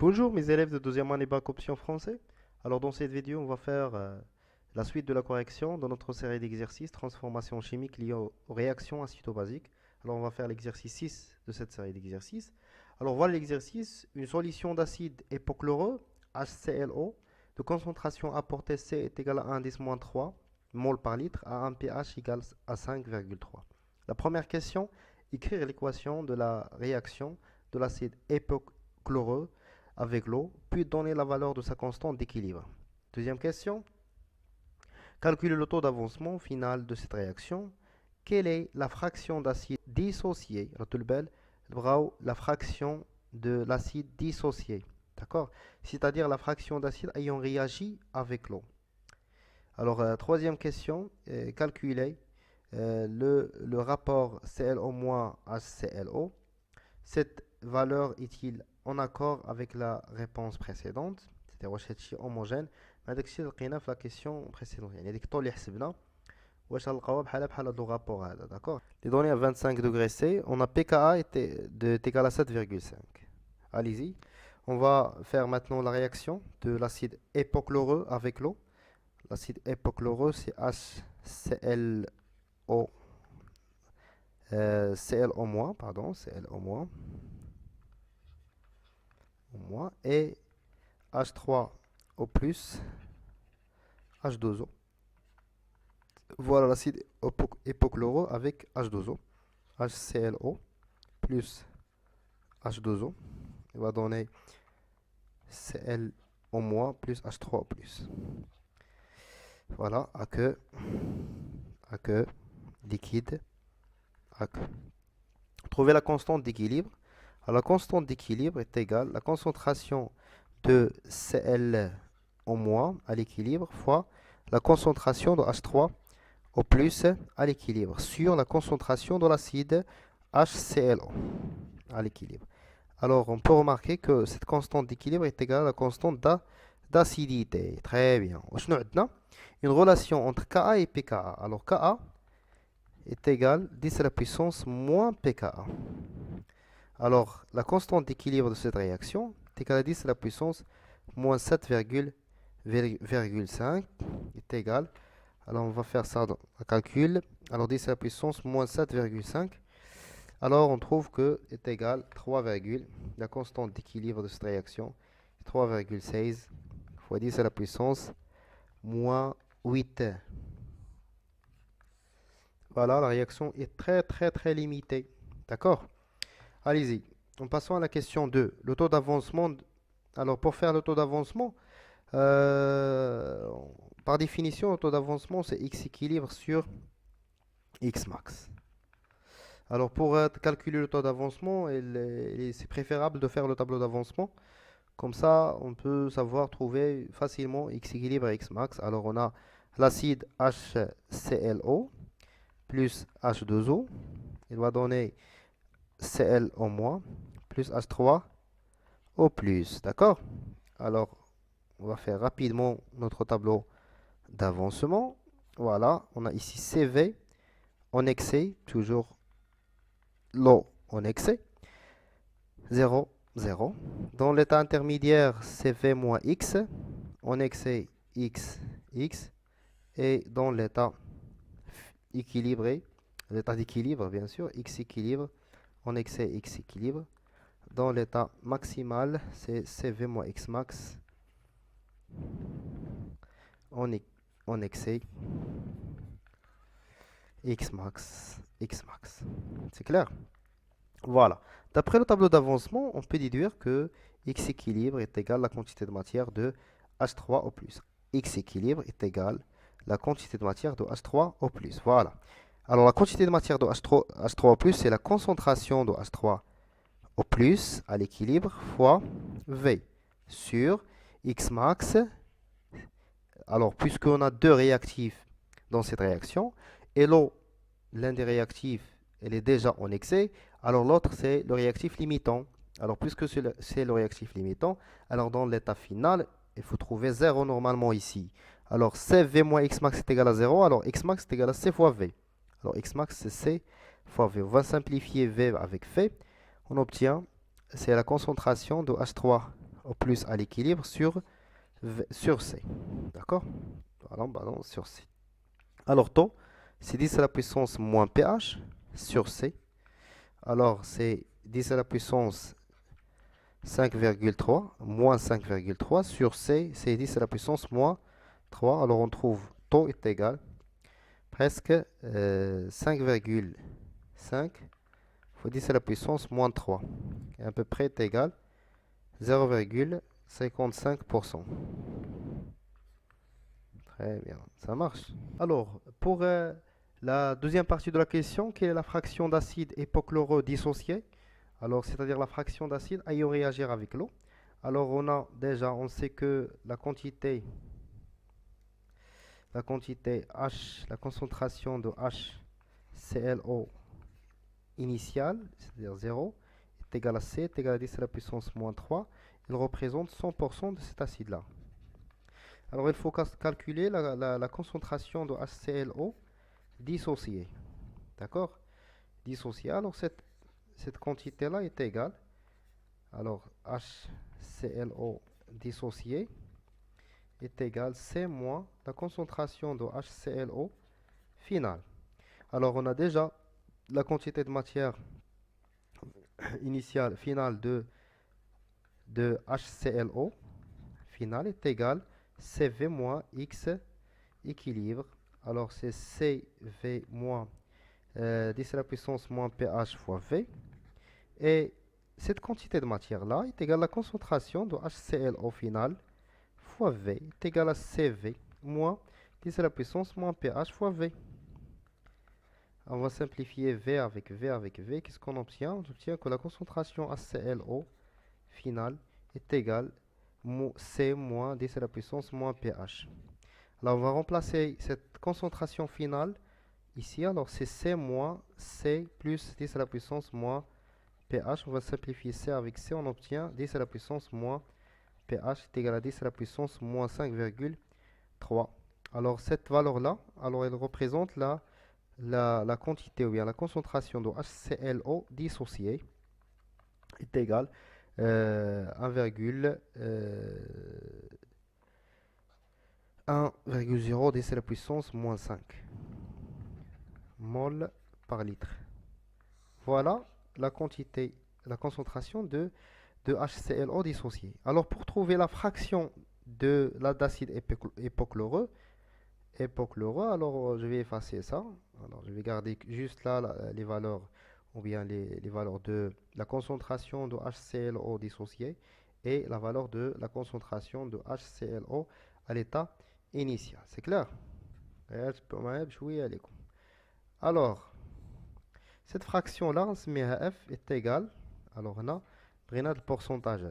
Bonjour mes élèves de deuxième année bac option français. Alors dans cette vidéo, on va faire la suite de la correction dans notre série d'exercices transformation chimique liée aux réactions acido-basiques. Alors on va faire l'exercice 6 de cette série d'exercices. Alors voilà l'exercice, une solution d'acide hypochloreux, HClO, de concentration apportée C est égale à 1 10 3 mol par litre à un pH égal à 5,3. La première question, écrire l'équation de la réaction de l'acide hypochloreux avec l'eau, puis donner la valeur de sa constante d'équilibre. Deuxième question, calculer le taux d'avancement final de cette réaction. Quelle est la fraction d'acide dissocié? La fraction de l'acide dissocié. D'accord? C'est-à-dire la fraction d'acide ayant réagi avec l'eau. Alors, troisième question, calculer le rapport ClO-HClO. Cette valeur est-il en accord avec la réponse précédente, c'est-à-dire واش هادشي homogène. هذاكشي اللي لقينا في la question précédente, يعني هذيك الطول اللي حسبنا واش غنلقاوها بحال هاد لو رابور هذا. D'accord. Les données à 25 degrés C, on a pKa est égal à 7,5. Allez-y. On va faire maintenant la réaction de l'acide hypochloreux avec l'eau. L'acide hypochloreux, c'est HClO, ClO-, pardon, ClO-, et H3O+, H2O. Voilà l'acide hypochloreux avec H2O. HClO plus H2O. Il va donner ClO- plus H3O+. Voilà, aqueux, liquide, aqueux. Trouver la constante d'équilibre. Alors, la constante d'équilibre est égale à la concentration de ClO- à l'équilibre fois la concentration de H3O+ à l'équilibre sur la concentration de l'acide HClO à l'équilibre. Alors, on peut remarquer que cette constante d'équilibre est égale à la constante d'acidité. Très bien. Une relation entre Ka et pKa. Alors, Ka est égal à 10 à la puissance moins pKa. Alors, la constante d'équilibre de cette réaction est égale à 10 à la puissance moins 7,5 est égal. Alors, on va faire ça dans le calcul. Alors, 10 à la puissance moins 7,5. Alors, on trouve que est égal à 3, la constante d'équilibre de cette réaction, 3,16 fois 10 à la puissance moins 8. Voilà, la réaction est très limitée. D'accord? Allez-y. En passant à la question 2, le taux d'avancement. Alors, pour faire le taux d'avancement, par définition, le taux d'avancement, c'est x équilibre sur x max. Alors, pour calculer le taux d'avancement, c'est préférable de faire le tableau d'avancement. Comme ça, on peut savoir trouver facilement x équilibre et x max. Alors, on a l'acide HClO plus H2O. Il va donner ClO- plus H3O+. D'accord? Alors, on va faire rapidement notre tableau d'avancement. Voilà, on a ici CV en excès, toujours l'eau en excès. 0, 0. Dans l'état intermédiaire, CV moins X, en excès X, X. Et dans l'état équilibré, l'état d'équilibre bien sûr, X équilibre, en excès X équilibre. Dans l'état maximal, c'est CV moins X max, en excès X max, X max. C'est clair? Voilà. D'après le tableau d'avancement, on peut déduire que X équilibre est égal à la quantité de matière de H3O+. X équilibre est égal à la quantité de matière de H3O+. Voilà. Alors la quantité de matière de H3O+, c'est la concentration de H3O+, à l'équilibre fois V sur X max. Alors puisqu'on a deux réactifs dans cette réaction, et l'un des réactifs, elle est déjà en excès, alors l'autre c'est le réactif limitant. Alors puisque c'est le réactif limitant, alors dans l'état final, il faut trouver 0 normalement ici. Alors CV moins Xmax est égal à 0, alors Xmax est égal à C fois V. Alors Xmax c'est C fois V. On va simplifier V avec V. On obtient, c'est la concentration de H3 au plus à l'équilibre sur C. D'accord? Voilà, balance sur C. Alors, taux, c'est 10 à la puissance moins pH sur C. Alors, c'est 10 à la puissance 5,3 moins 5,3 sur C, c'est 10 à la puissance moins 3. Alors, on trouve taux est égal presque 5,5 fois 10 à la puissance moins 3. Et à peu près est égal 0,55%. Très bien, ça marche. Alors, pour la deuxième partie de la question, quelle est la fraction d'acide hypochloreux dissocié? Alors, c'est-à-dire la fraction d'acide ayant réagir avec l'eau. Alors, on sait que la quantité H, la concentration de HClO initiale, c'est-à-dire 0, est égale à C, est égale à 10 à la puissance moins 3. Il représente 100% de cet acide-là. Alors, il faut calculer la concentration de HClO dissociée. D'accord? Dissociée. Alors, cette quantité-là est égale. Alors, HClO dissocié est égal C moins la concentration de HClO finale. Alors, on a déjà la quantité de matière initiale finale de HClO finale est égale CV moins X équilibre. Alors, c'est CV moins 10 à la puissance moins pH fois V. Et cette quantité de matière-là est égale à la concentration de HClO finale fois V est égal à CV moins 10 à la puissance moins pH fois V. On va simplifier V avec V avec V. Qu'est-ce qu'on obtient? On obtient que la concentration HClO finale est égale C moins 10 à la puissance moins pH. Alors, on va remplacer cette concentration finale ici. Alors, c'est C moins C plus 10 à la puissance moins pH. On va simplifier C avec C. On obtient 10 à la puissance moins pH est égal à 10 à la puissance moins 5,3. Alors, cette valeur-là, alors elle représente la quantité ou bien la concentration de HClO dissocié est égale 1,0 10 à la puissance moins 5 mol par litre. Voilà la quantité, la concentration de HClO dissocié. Alors, pour trouver la fraction de d'acide hypochloreux, alors je vais effacer ça. Alors, je vais garder juste là les valeurs ou bien les valeurs de la concentration de HClO dissocié et la valeur de la concentration de HClO à l'état initial. C'est clair? Alors, cette fraction-là, on se met à F est égale. Alors, on a le pourcentage.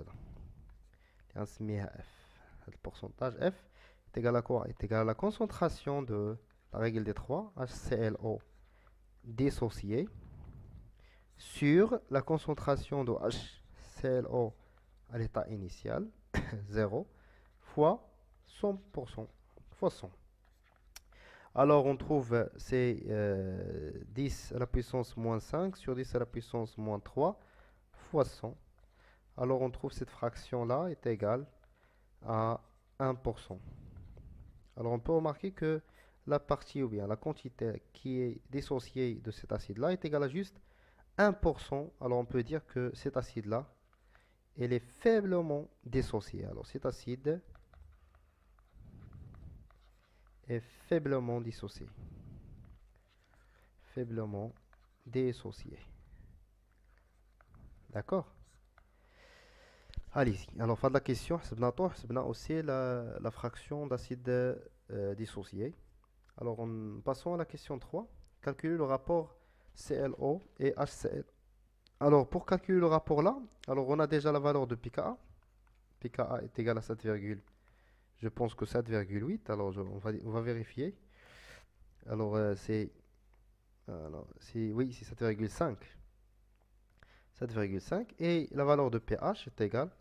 On se met à F. Le pourcentage F est égal à quoi? Est égal à la concentration de la règle des 3, HClO dissocié, sur la concentration de HClO à l'état initial, 0, fois 100%, fois 100. Alors, on trouve c'est 10 à la puissance moins 5 sur 10 à la puissance moins 3 fois 100. Alors, on trouve cette fraction-là est égale à 1%. Alors, on peut remarquer que la partie ou bien la quantité qui est dissociée de cet acide-là est égale à juste 1%. Alors, on peut dire que cet acide-là, elle est faiblement dissocié. Alors, cet acide est faiblement dissocié. Faiblement dissocié. D'accord? Allez-y. Alors, fin de la question, c'est aussi la fraction d'acide dissocié. Alors, passons à la question 3. Calculer le rapport ClO et HCl. Alors, pour calculer le rapport là, alors on a déjà la valeur de pKa. pKa est égal à 7, je pense que 7,8. Alors, on va vérifier. Alors, oui, c'est 7,5. 7,5. Et la valeur de pH est égale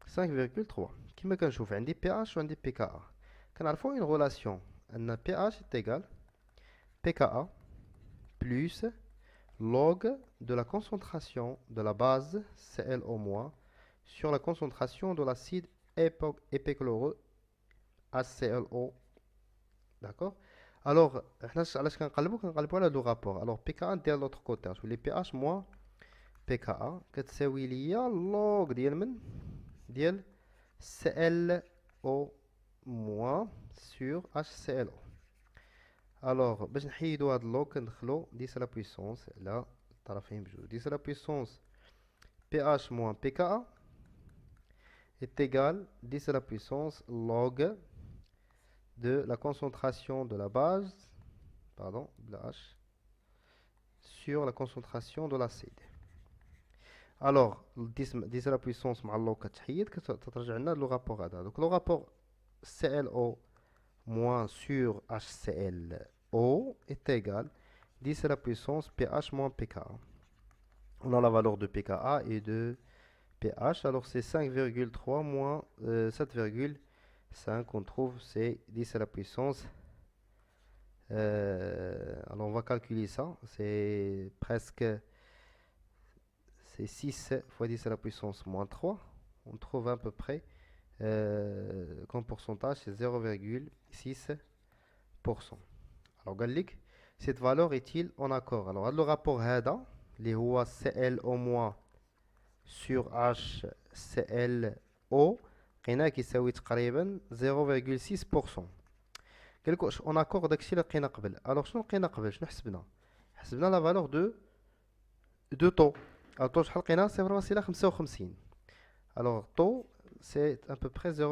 5,3. Qui me كنشوف chauffer عندي pH وعندي pKa. كنعرفوا une relation أن pH est égal pKa plus log de la concentration de la base ClO- sur la concentration de l'acide épichloreux HClO. D'accord. Alors حنا علاش كنقلبوا على هذا الرابور. alors pKa ندير لوطر كوتي تولي pH moins pKa كتساوي ليا log ديال من ديال ClO moins sur HClO. alors باش نحيدو هاد اللوغ كندخلو 10 لا بويسونس على الطرفين بجوج 10 لا بويسونس pH moins pKa est égal 10 à la puissance log de la concentration de la base, pardon, de la H, sur la concentration de l'acide. Alors, 10 à la puissance مع log كتحيد كترجع لنا le rapport هذا. Donc le rapport ClO moins sur HClO est égal 10 à la puissance pH moins pKa. On a la valeur de pKa et de pH, alors c'est 5,3 moins 7,5, on trouve c'est 10 à la puissance. Alors on va calculer ça, c'est presque, c'est 6 fois 10 à la puissance moins 3, on trouve à peu près, comme pourcentage c'est 0,6%. Alors cette valeur est-il en accord? Alors le rapport هذا اللي هو ClO- sur HClO لقيناه كيساوي تقريبا 0,6%. كلكوش اون اكور داكشي اللي لقينا قبل. الوغ شنو لقينا قبل؟ شنو حسبنا لا فالور دو طو. طو شحال لقينا؟ 0,55. الوغ طو سي ان بو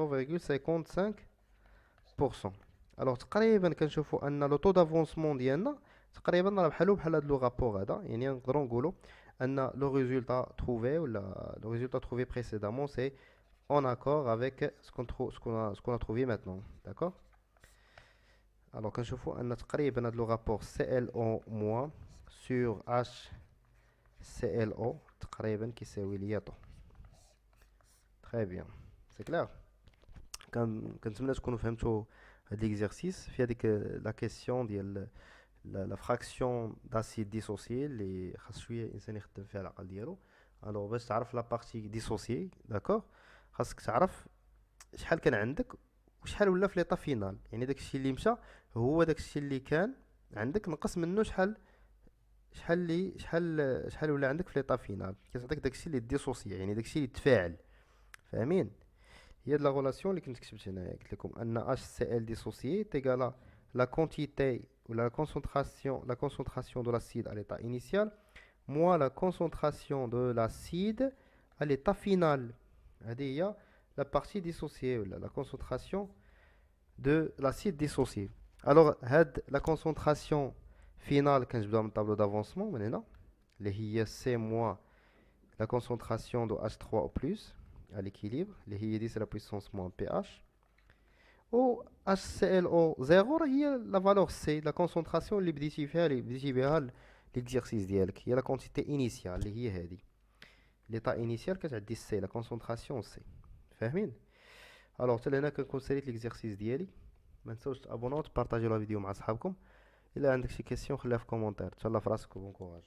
بري 0,55%. الوغ تقريبا كنشوفوا ان لو طو دافونسمون ديالنا تقريبا راه بحال هاد لو رابور هذا. يعني نقدروا نقولوا ان le résultat trouvé ou le résultat trouvé précédemment c'est en accord avec ce qu'on a trouvé maintenant. D'accord. alors كنشوفوا ان تقريبا هذا le rapport ClO- sur HClO تقريبا كيساوي ليا طو. très bien, c'est clair. كنتمنى تكونوا فهمتوا هاد ليكزيرسيس في هذيك لا كيسيون ديال la fraction d'acide dissocié اللي خاص شويه الانسان يخدم فيها العقل ديالو. الوغ باش تعرف لا بارتي ديسوسيي داكوغ خاصك تعرف شحال كان عندك وشحال ولا في ليطا فينال. يعني داكشي اللي مشى هو داكشي اللي كان عندك نقص منه شحال ولا عندك في ليطا فينال. كيعطيك داكشي اللي ديسوسي يعني داكشي اللي تفاعل. فاهمين؟ هي هاد لا غولاسيون اللي كنت كتبت هنايا. قلت لكم ان HCl dissocié est égal à la quantité ou la concentration de l'acide à l'état initial moins la concentration de l'acide à l'état final. Il y a la partie dissociée, la concentration de l'acide dissocié. Alors, la concentration finale, quand je donne le tableau d'avancement, c'est moins la concentration de H3O+, à l'équilibre, c'est la puissance moins pH. Ou HClO 0 هي la valeur C, la concentration اللي بديتي بها l'exercice ديالك. هي la quantité initiale اللي هي هذه. l'état initial كتعدي C, la concentration C. فاهمين؟ alors حتى لهنا كنكون ساليت l'exercice ديالي. ما تنساوش تابوناو وتبارطاجيو لا فيديو مع صحابكم. الا عندك شي كيسيون خليها في كومونتير. تهلا في راسك وبون كوراج.